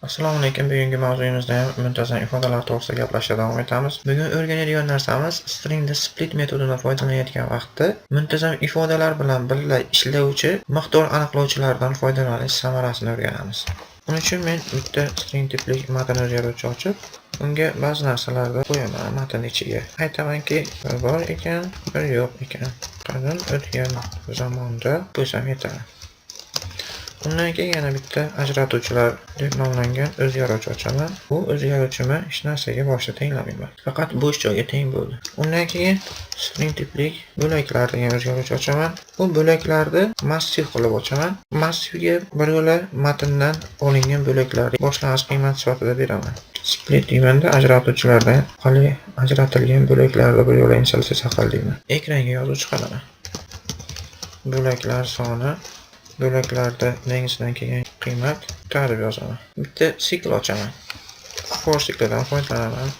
Assalomu alaykum. Bugungi mavzuyimizda muntazam ifodalar to'g'risida gaplashishga davom etamiz. Bugun o'rganadigan narsamiz stringda split metodidan foydalanayotgan vaqtda muntazam ifodalar bilan birga ishlovchi miqdor aniqlovchilardan foydalanish samarasini o'rganamiz. Buning uchun men bitta string tipli matn o'zgaruvchi ochib, unga ba'zi narsalarni qo'yaman matn ichiga. Aytamanki, bir bor ekan, bir yo'q ekan. Qadim o'tgan zamonda bo'lsam yetadi. Undan keyin yana bitta ajratuvchilar deb nomlangan o'zgaruvchi ochaman. Bu o'zgaruvchimni hech narsaga boshida tenglamayman. Faqat bo'sh joyga teng bo'ldi. Undan keyin string tipli bo'laklar degan o'zgaruvchi ochaman. Bu bo'laklarni massiv qilib ochaman. Massivga bir yo'la matndan olingan bo'laklarni boshlang'ich qiymat sifatida beraman. Split deymanda ajratuvchilardan qolgan ajratilgan bo'laklarni bir yo'la initializatsiya saqal deyman. Ekranga yozuv chiqaraman. Bo'laklar soni bo'laklarda negizdan kelgan qiymat tartib yozaman. Bitta sikl ochaman. For siklidan foydalanaman.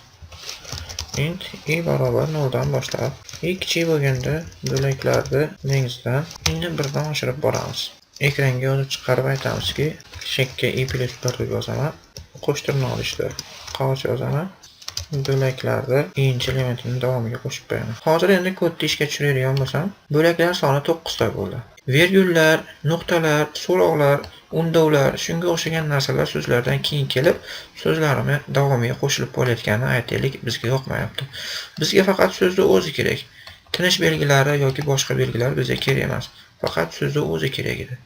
Int i barobar 0 dan boshlab i kichik bo'lganda bo'laklarni negizdan inni 1 dan oshirib boramiz. Ekranga yozib chiqarib aytamizki, chekka i + 1 deb yozaman. Qo'shtirnoq olishda qo'sh yozaman. Bo'laklarni inchi elementining davomiga qo'shib qo'yaman. Hozir endi kodni ishga tushiradigan bo'lsam, bo'laklar soni 9 ta bo'ldi. Virgullar, nuqtalar, so'roqlar, undovlar, shunga o'xshagan narsalar so'zlardan keyin kelib, so'zlarimiz davomiga qo'shilib bo'layotganini aytaylik, bizga yoqmayapti. Bizga faqat so'zni o'zi kerak. Tinish belgilari yoki boshqa belgilar bizga kerak emas. Faqat so'zni o'zi kerak edi.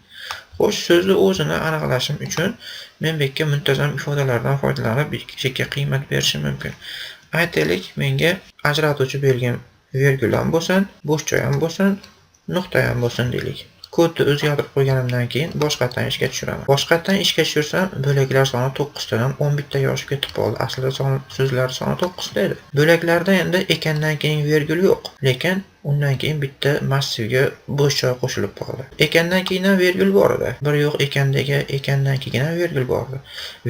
Xo'sh, so'zni o'zini aniqlashim uchun men bu yerga muntazam ifodalardan foydalanib, chekka qiymat berishim mumkin. Aytaylik, menga ajratuvchi bergan virgul ham bo'lsin, bo'sh joy ham bo'lsin, nuqta ham bo'lsin deylik. Kodni o'zgartirib qo'yganimdan keyin boshqatdan ishga tushiraman. Boshqatdan ishga tushirsam, bo'laklar soni 9 tadan 11 taga oshib ketib qoldi. Aslida so'zlar soni 9 ta edi. Bo'laklarda endi ekandan keyin virgul yo'q, lekin undan keyin bitta massivga bo'sh joy qo'shilib qoldi. Ekandan keyin ham virgul bor edi. Bir yo'q ekandan keyin ham virgul bor edi.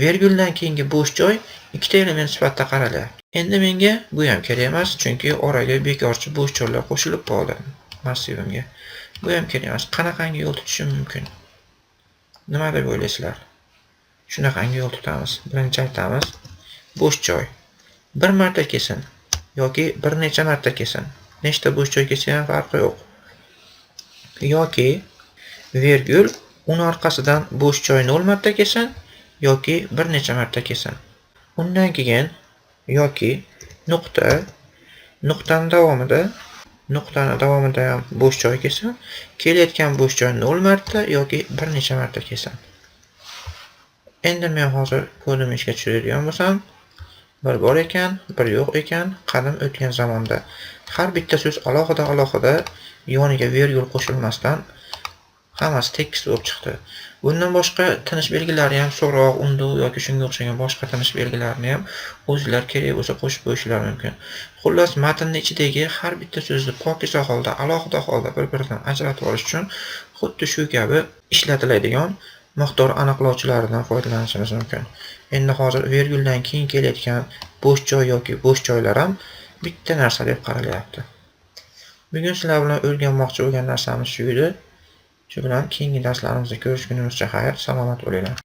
Virguldan keyingi bo'sh joy ikkita element sifatida qaraladi. Endi menga bu ham kerak emas, chunki oraga bekorchi bo'sh joylar qo'shilib qoldi massivimga. Bu ham kerak emas. Qanaqangi yo'l tutishim mumkin? Nima deb o'ylaysizlar? Shunaqangi yo'l tutamiz. Birinchi aytamiz, bo'sh joy. Bir marta kelsin yoki bir necha marta kelsin. Nechta bo'sh joy kelsa ham farqi yo'q. Yoki virgul uni orqasidan bo'sh joy 0 marta kelsin yoki bir necha marta kelsin. Undan keyin yoki nuqta, nuqtaning davomida ham bo'sh joy kelsin, kelayotgan bo'sh joy 0 marta yoki bir necha marta kelsin. Endi men hozir kodimni ishga tushiradigan bo'lsam, bir bor ekan, bir yo'q ekan, qadim o'tgan zamonda. Har bitta so'z alohida yoniga virgul qo'shilmasdan hammasi tekis bo'lib chiqdi. Bundan boshqa tinish belgilari ham so'roq, unduv yoki shunga o'xshagan boshqa tinish belgilarini ham o'zingizlar kerak bo'lsa qo'shib qo'yishlar mumkin. Xullas, matnning ichidagi har bitta so'zni pokiza holda, alohida holda bir-biridan ajratib olish uchun xuddi shu kabi ishlatiladigan miqdor aniqlovchilaridan foydalanishimiz mumkin. Endi hozir virguldan keyin kelayotgan bo'sh joy yoki bo'sh joylar ham bitta narsa deb qaralyapti. Bugun sizlar bilan o'rganmoqchi bo'lgan narsamiz shu edi. Shu bilan keyingi darslarimizda ko'rishgunimizcha xayr, salomat bo'linglar.